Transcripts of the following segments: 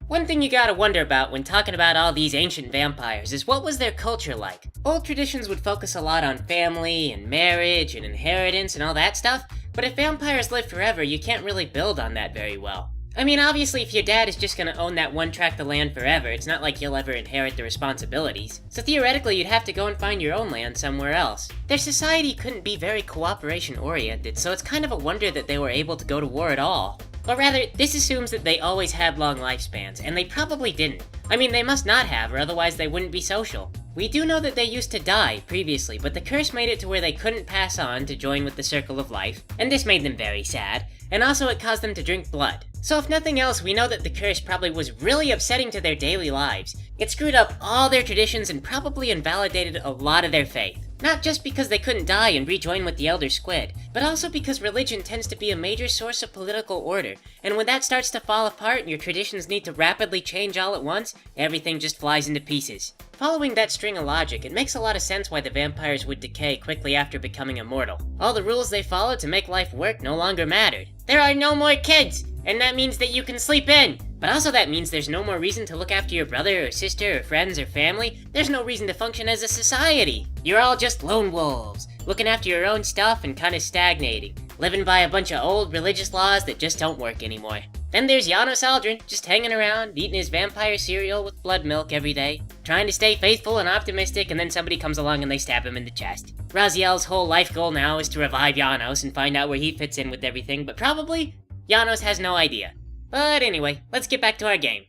One thing you gotta wonder about when talking about all these ancient vampires is what was their culture like? Old traditions would focus a lot on family and marriage and inheritance and all that stuff, but if vampires live forever, you can't really build on that very well. I mean, obviously, if your dad is just gonna own that one tract of land forever, it's not like you'll ever inherit the responsibilities. So theoretically, you'd have to go and find your own land somewhere else. Their society couldn't be very cooperation-oriented, so it's kind of a wonder that they were able to go to war at all. Or rather, this assumes that they always had long lifespans, and they probably didn't. I mean, they must not have, or otherwise they wouldn't be social. We do know that they used to die previously, but the curse made it to where they couldn't pass on to join with the circle of life, and this made them very sad, and also it caused them to drink blood. So if nothing else, we know that the curse probably was really upsetting to their daily lives. It screwed up all their traditions and probably invalidated a lot of their faith. Not just because they couldn't die and rejoin with the Elder Squid, but also because religion tends to be a major source of political order, and when that starts to fall apart and your traditions need to rapidly change all at once, everything just flies into pieces. Following that string of logic, it makes a lot of sense why the vampires would decay quickly after becoming immortal. All the rules they followed to make life work no longer mattered. There are no more kids, and that means that you can sleep in! But also that means there's no more reason to look after your brother or sister or friends or family. There's no reason to function as a society. You're all just lone wolves, looking after your own stuff and kinda stagnating, living by a bunch of old religious laws that just don't work anymore. Then there's Yanos just hanging around, eating his vampire cereal with blood milk every day, trying to stay faithful and optimistic, and then somebody comes along and they stab him in the chest. Raziel's whole life goal now is to revive Yanos and find out where he fits in with everything, but probably Yanos has no idea. But anyway, let's get back to our game.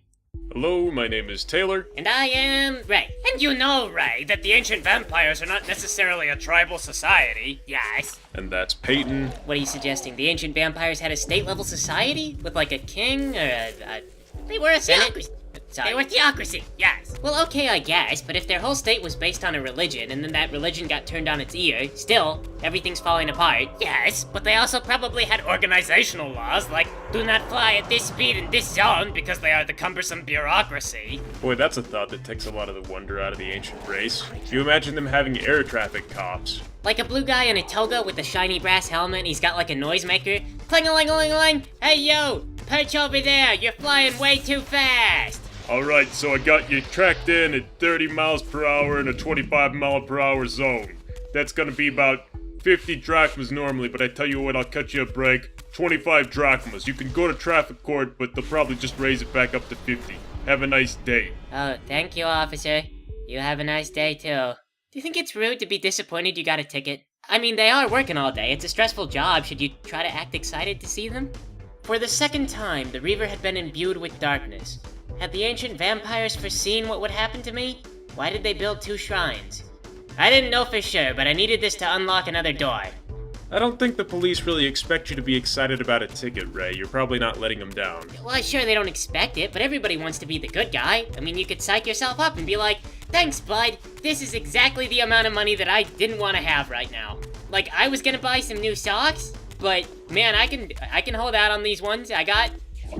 Hello, my name is Taylor. And I am Ray. And you know, Ray, that the ancient vampires are not necessarily a tribal society. Yes. And that's Peyton. What are you suggesting? The ancient vampires had a state-level society? With like a king or a They were a Senate? theocracy. Sorry. They were theocracy, yes. Well, okay, I guess, but if their whole state was based on a religion, and then that religion got turned on its ear, still, everything's falling apart. Yes, but they also probably had organizational laws, like, do not fly at this speed in this zone because they are the cumbersome bureaucracy. Boy, that's a thought that takes a lot of the wonder out of the ancient race. Do you imagine them having air traffic cops? Like a blue guy in a toga with a shiny brass helmet, and he's got like a noisemaker. Cling-a-ling-a-ling-a-ling! Hey yo! Perch over there! You're flying way too fast! Alright, so I got you tracked in at 30 miles per hour in a 25 mile per hour zone. That's gonna be about 50 drachmas normally, but I tell you what, I'll cut you a break. 25 drachmas. You can go to traffic court, but they'll probably just raise it back up to 50. Have a nice day. Oh, thank you, officer. You have a nice day, too. Do you think it's rude to be disappointed you got a ticket? I mean, they are working all day. It's a stressful job. Should you try to act excited to see them? For the second time, the Reaver had been imbued with darkness. Had the ancient vampires foreseen what would happen to me? Why did they build 2 shrines? I didn't know for sure, but I needed this to unlock another door. I don't think the police really expect you to be excited about a ticket, Ray. You're probably not letting them down. Well, sure, they don't expect it, but everybody wants to be the good guy. I mean, you could psych yourself up and be like, thanks, bud. This is exactly the amount of money that I didn't want to have right now. Like, I was gonna buy some new socks, but man, I can hold out on these ones I got.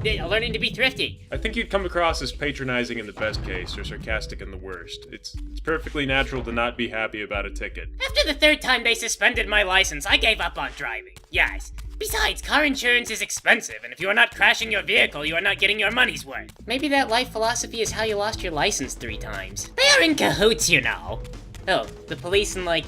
Learning to be thrifty. I think you'd come across as patronizing in the best case, or sarcastic in the worst. It's perfectly natural to not be happy about a ticket. After the 3rd time they suspended my license, I gave up on driving. Yes. Besides, car insurance is expensive, and if you are not crashing your vehicle, you are not getting your money's worth. Maybe that life philosophy is how you lost your license 3 times. They are in cahoots, you know. Oh, the police and like...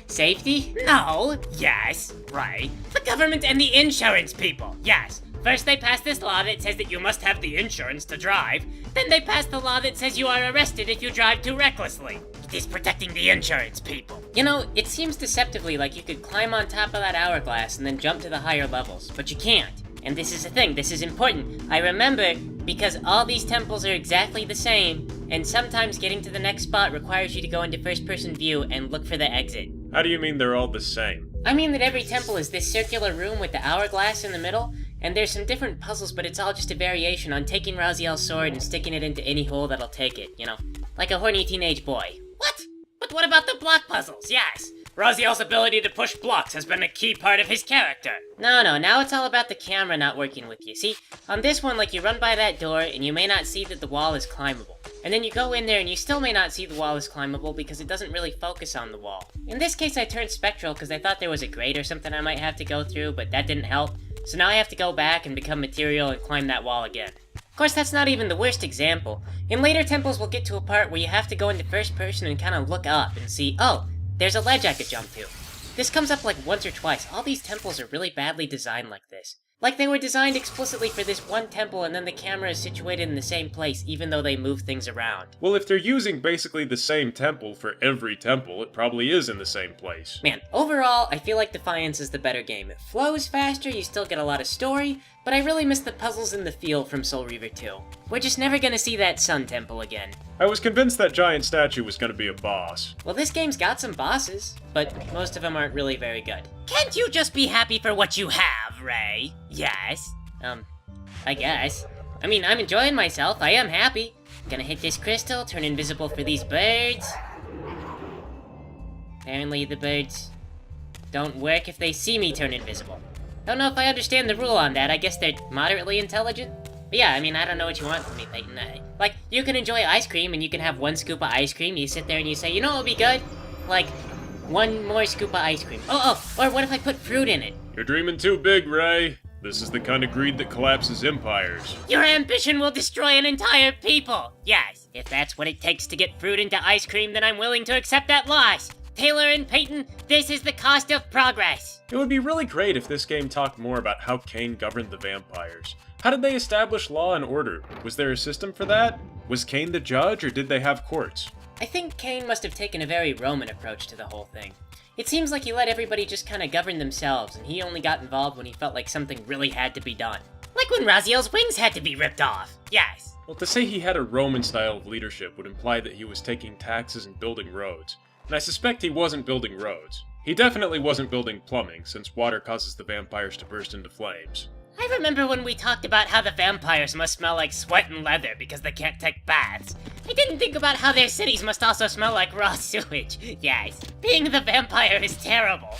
safety? No. Yes. Right. The government and the insurance people. Yes. First they pass this law that says that you must have the insurance to drive. Then they pass the law that says you are arrested if you drive too recklessly. It is protecting the insurance people. You know, it seems deceptively like you could climb on top of that hourglass and then jump to the higher levels, but you can't. And this is the thing, this is important. I remember, because all these temples are exactly the same, and sometimes getting to the next spot requires you to go into first-person view and look for the exit. How do you mean they're all the same? I mean that every temple is this circular room with the hourglass in the middle, and there's some different puzzles, but it's all just a variation on taking Raziel's sword and sticking it into any hole that'll take it, you know? Like a horny teenage boy. What? But what about the block puzzles? Yes. Raziel's ability to push blocks has been a key part of his character. No, now it's all about the camera not working with you. See, on this one, like, you run by that door, and you may not see that the wall is climbable. And then you go in there, and you still may not see the wall is climbable because it doesn't really focus on the wall. In this case, I turned spectral because I thought there was a grate or something I might have to go through, but that didn't help. So now I have to go back and become material and climb that wall again. Of course, that's not even the worst example. In later temples, we'll get to a part where you have to go into first person and kind of look up and see, oh, there's a ledge I could jump to. This comes up like once or twice. All these temples are really badly designed like this. Like they were designed explicitly for this one temple and then the camera is situated in the same place even though they move things around. Well, if they're using basically the same temple for every temple, it probably is in the same place. Man, overall, I feel like Defiance is the better game. It flows faster, you still get a lot of story, but I really miss the puzzles and the feel from Soul Reaver 2. We're just never gonna see that Sun Temple again. I was convinced that giant statue was gonna be a boss. Well, this game's got some bosses, but most of them aren't really very good. Can't you just be happy for what you have, Ray? Yes? I guess. I mean, I'm enjoying myself, I am happy. Gonna hit this crystal, turn invisible for these birds. Apparently the birds don't work if they see me turn invisible. Don't know if I understand the rule on that, I guess they're moderately intelligent? But yeah, I mean, I don't know what you want from me, Peyton. Like, you can enjoy ice cream and you can have one scoop of ice cream, you sit there and you say, you know what would be good? Like, one more scoop of ice cream. Or what if I put fruit in it? You're dreaming too big, Ray. This is the kind of greed that collapses empires. Your ambition will destroy an entire people. Yes, if that's what it takes to get fruit into ice cream, then I'm willing to accept that loss. Taylor and Peyton, this is the cost of progress. It would be really great if this game talked more about how Cain governed the vampires. How did they establish law and order? Was there a system for that? Was Cain the judge, or did they have courts? I think Cain must have taken a very Roman approach to the whole thing. It seems like he let everybody just kind of govern themselves, and he only got involved when he felt like something really had to be done. Like when Raziel's wings had to be ripped off. Yes. Well, to say he had a Roman style of leadership would imply that he was taking taxes and building roads. And I suspect he wasn't building roads. He definitely wasn't building plumbing, since water causes the vampires to burst into flames. I remember when we talked about how the vampires must smell like sweat and leather because they can't take baths. I didn't think about how their cities must also smell like raw sewage. Yes, being the vampire is terrible.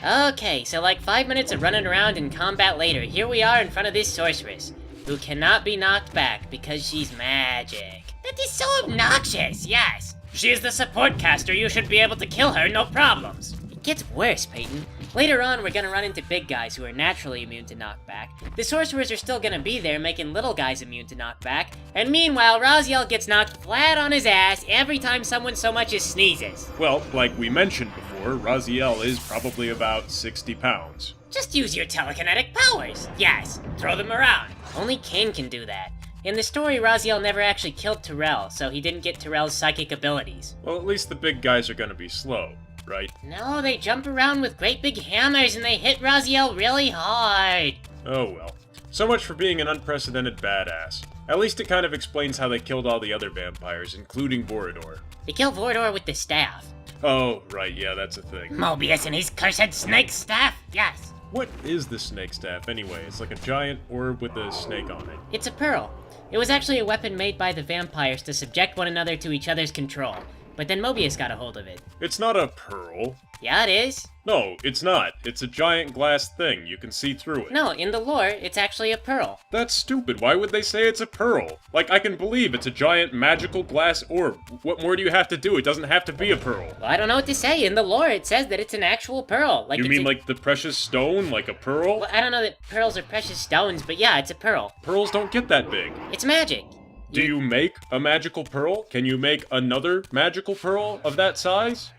Okay, so like 5 minutes of running around and combat later, here we are in front of this sorceress, who cannot be knocked back because she's magic. That is so obnoxious, yes. She is the support caster, you should be able to kill her, no problems. It gets worse, Peyton. Later on, we're gonna run into big guys who are naturally immune to knockback. The sorcerers are still gonna be there, making little guys immune to knockback. And meanwhile, Raziel gets knocked flat on his ass every time someone so much as sneezes. Well, like we mentioned before, Raziel is probably about 60 pounds. Just use your telekinetic powers. Yes, throw them around. Only Cain can do that. In the story, Raziel never actually killed Terrell, so he didn't get Terrell's psychic abilities. Well, at least the big guys are gonna be slow, right? No, they jump around with great big hammers and they hit Raziel really hard. Oh well. So much for being an unprecedented badass. At least it kind of explains how they killed all the other vampires, including Vorador. They kill Vorador with the staff. Oh, right, yeah, that's a thing. Mobius and his cursed snake staff, yes. What is the snake staff anyway? It's like a giant orb with a snake on it. It's a pearl. It was actually a weapon made by the vampires to subject one another to each other's control, but then Mobius got a hold of it. It's not a pearl. Yeah, it is. No, it's not. It's a giant glass thing. You can see through it. No, in the lore, it's actually a pearl. That's stupid. Why would they say it's a pearl? Like, I can believe it's a giant magical glass orb. What more do you have to do? It doesn't have to be a pearl. Well, I don't know what to say. In the lore, it says that it's an actual pearl. You mean like the precious stone? Like a pearl? Well, I don't know that pearls are precious stones, but yeah, it's a pearl. Pearls don't get that big. It's magic. Do you make a magical pearl? Can you make another magical pearl of that size?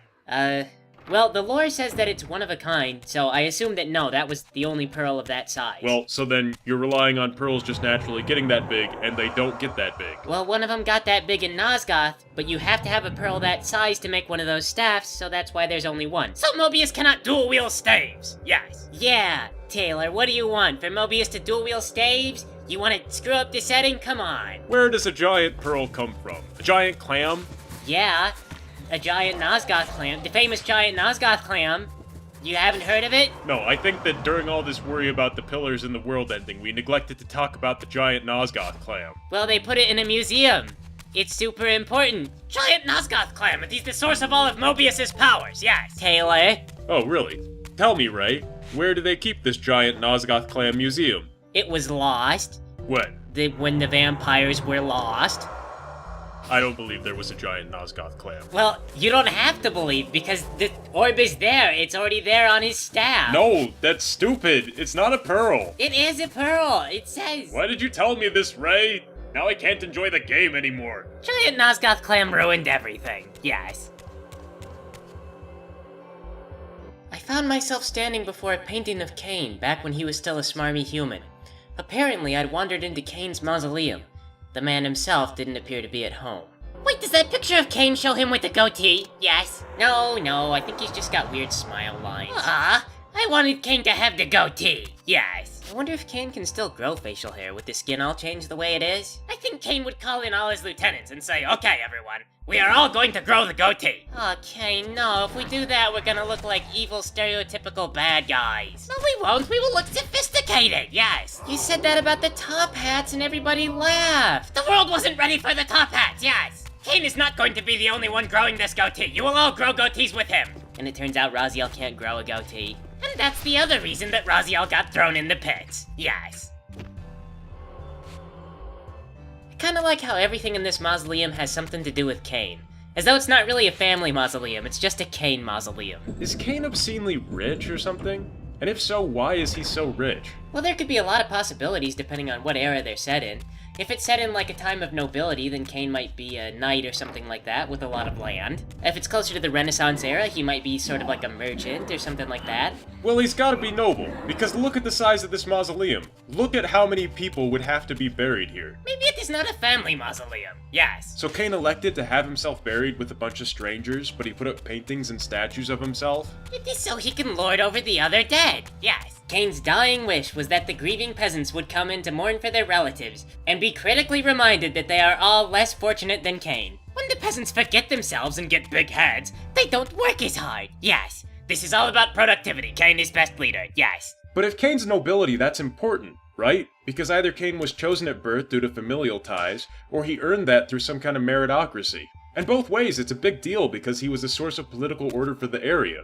Well, the lore says that it's one of a kind, so I assume that no, that was the only pearl of that size. Well, so then you're relying on pearls just naturally getting that big, and they don't get that big. Well, one of them got that big in Nosgoth, but you have to have a pearl that size to make one of those staffs, so that's why there's only one. So Mobius cannot dual-wield staves, yes. Yeah, Taylor, what do you want? For Mobius to dual-wield staves? You want to screw up the setting? Come on. Where does a giant pearl come from? A giant clam? Yeah, a giant Nosgoth clam. The famous giant Nosgoth clam. You haven't heard of it? No, I think that during all this worry about the pillars and the world ending, we neglected to talk about the giant Nosgoth clam. Well, they put it in a museum. It's super important. Giant Nosgoth clam, it is the source of all of Mobius's powers, yes. Taylor. Oh, really? Tell me, Ray, where do they keep this giant Nosgoth clam museum? It was lost. When? When the vampires were lost. I don't believe there was a giant Nosgoth clam. Well, you don't have to believe, because the orb is there. It's already there on his staff. No, that's stupid. It's not a pearl. It is a pearl. It says... Why did you tell me this, Ray? Now I can't enjoy the game anymore. Giant Nosgoth clam ruined everything. Yes. I found myself standing before a painting of Cain back when he was still a smarmy human. Apparently, I'd wandered into Cain's mausoleum. The man himself didn't appear to be at home. Wait, does that picture of Cain show him with a goatee? Yes. No, I think he's just got weird smile lines. I wanted Cain to have the goatee. Yes. I wonder if Cain can still grow facial hair with the skin all changed the way it is? I think Cain would call in all his lieutenants and say, okay, everyone, we are all going to grow the goatee. Oh, Cain, no. If we do that, we're gonna look like evil, stereotypical bad guys. No, we won't. We will look sophisticated, yes. You said that about the top hats and everybody laughed. The world wasn't ready for the top hats, yes. Cain is not going to be the only one growing this goatee. You will all grow goatees with him. And it turns out Raziel can't grow a goatee. And that's the other reason that Raziel got thrown in the pits. Yes. I kinda like how everything in this mausoleum has something to do with Cain. As though it's not really a family mausoleum, it's just a Cain mausoleum. Is Cain obscenely rich or something? And if so, why is he so rich? Well, there could be a lot of possibilities depending on what era they're set in. If it's set in like a time of nobility, then Cain might be a knight or something like that with a lot of land. If it's closer to the Renaissance era, he might be sort of like a merchant or something like that. Well, he's gotta be noble, because look at the size of this mausoleum. Look at how many people would have to be buried here. Maybe it is not a family mausoleum. Yes. So Cain elected to have himself buried with a bunch of strangers, but he put up paintings and statues of himself? It is so he can lord over the other dead. Yes. Cain's dying wish was that the grieving peasants would come in to mourn for their relatives, and be critically reminded that they are all less fortunate than Cain. When the peasants forget themselves and get big heads, they don't work as hard. Yes. This is all about productivity. Cain is best leader. Yes. But if Cain's nobility, that's important, right? Because either Cain was chosen at birth due to familial ties, or he earned that through some kind of meritocracy. And both ways, it's a big deal because he was a source of political order for the area.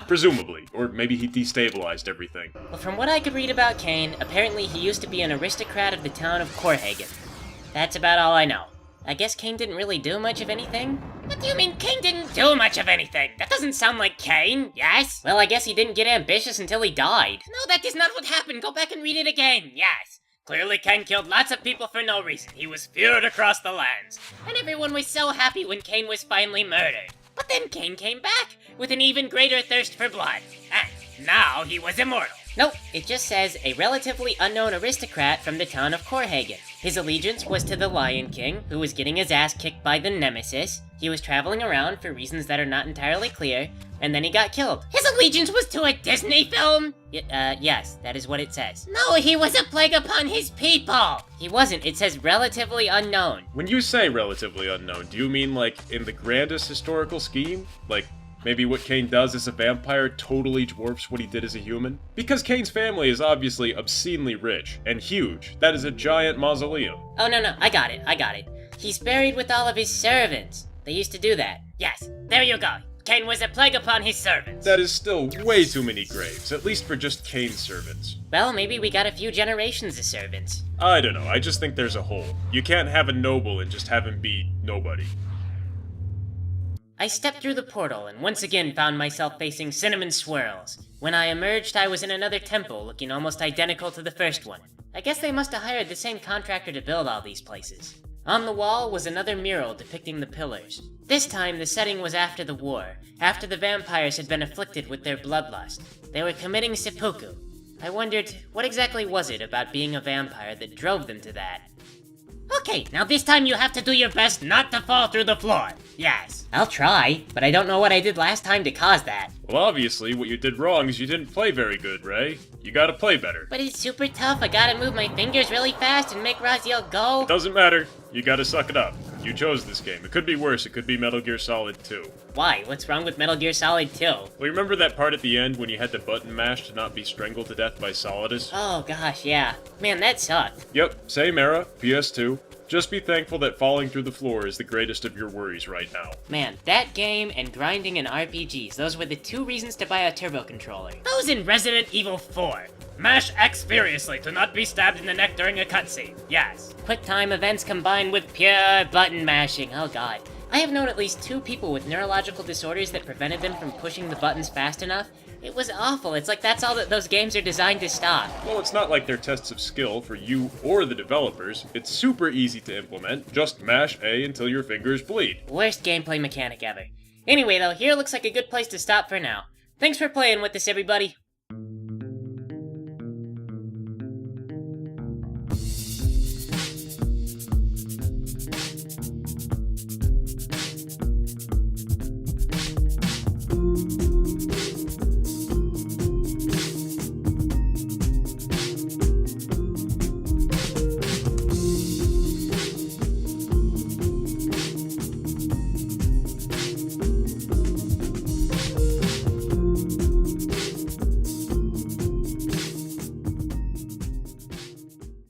Presumably. Or maybe he destabilized everything. Well, from what I could read about Cain, apparently he used to be an aristocrat of the town of Corhagen. That's about all I know. I guess Cain didn't really do much of anything? What do you mean Cain didn't do much of anything? That doesn't sound like Cain, yes? Well, I guess he didn't get ambitious until he died. No, that is not what happened. Go back and read it again, yes. Clearly Cain killed lots of people for no reason. He was feared across the lands. And everyone was so happy when Cain was finally murdered. But then Cain came back, with an even greater thirst for blood. And now he was immortal. Nope, it just says a relatively unknown aristocrat from the town of Corhagen. His allegiance was to the Lion King, who was getting his ass kicked by the Nemesis. He was traveling around for reasons that are not entirely clear, and then he got killed. His allegiance was to a Disney film? Yes, that is what it says. No, he was a plague upon his people! He wasn't, it says relatively unknown. When you say relatively unknown, do you mean like in the grandest historical scheme? Like, maybe what Cain does as a vampire totally dwarfs what he did as a human? Because Cain's family is obviously obscenely rich and huge. That is a giant mausoleum. Oh, no, I got it. He's buried with all of his servants. They used to do that. Yes, there you go. Cain was a plague upon his servants. That is still way too many graves, at least for just Cain's servants. Well, maybe we got a few generations of servants. I don't know, I just think there's a hole. You can't have a noble and just have him be nobody. I stepped through the portal and once again found myself facing cinnamon swirls. When I emerged, I was in another temple looking almost identical to the first one. I guess they must have hired the same contractor to build all these places. On the wall was another mural depicting the pillars. This time, the setting was after the war, after the vampires had been afflicted with their bloodlust. They were committing seppuku. I wondered, what exactly was it about being a vampire that drove them to that? Okay, now this time you have to do your best not to fall through the floor. Yes. I'll try, but I don't know what I did last time to cause that. Well, obviously, what you did wrong is you didn't play very good, Ray. You gotta play better. But it's super tough. I gotta move my fingers really fast and make Raziel go. It doesn't matter. You gotta suck it up. You chose this game. It could be worse. It could be Metal Gear Solid 2. Why? What's wrong with Metal Gear Solid 2? Well, you remember that part at the end when you had the button mash to not be strangled to death by Solidus? Oh gosh, yeah. Man, that sucked. Yep, same era, PS2. Just be thankful that falling through the floor is the greatest of your worries right now. Man, that game and grinding in RPGs, those were the 2 reasons to buy a turbo controller. Those in Resident Evil 4. Mash X furiously to not be stabbed in the neck during a cutscene. Yes. Quick time events combined with pure button mashing, oh god. I have known at least 2 people with neurological disorders that prevented them from pushing the buttons fast enough. It was awful. It's like that's all that those games are designed to stop. Well, it's not like they're tests of skill for you or the developers. It's super easy to implement. Just mash A until your fingers bleed. Worst gameplay mechanic ever. Anyway though, here looks like a good place to stop for now. Thanks for playing with us, everybody.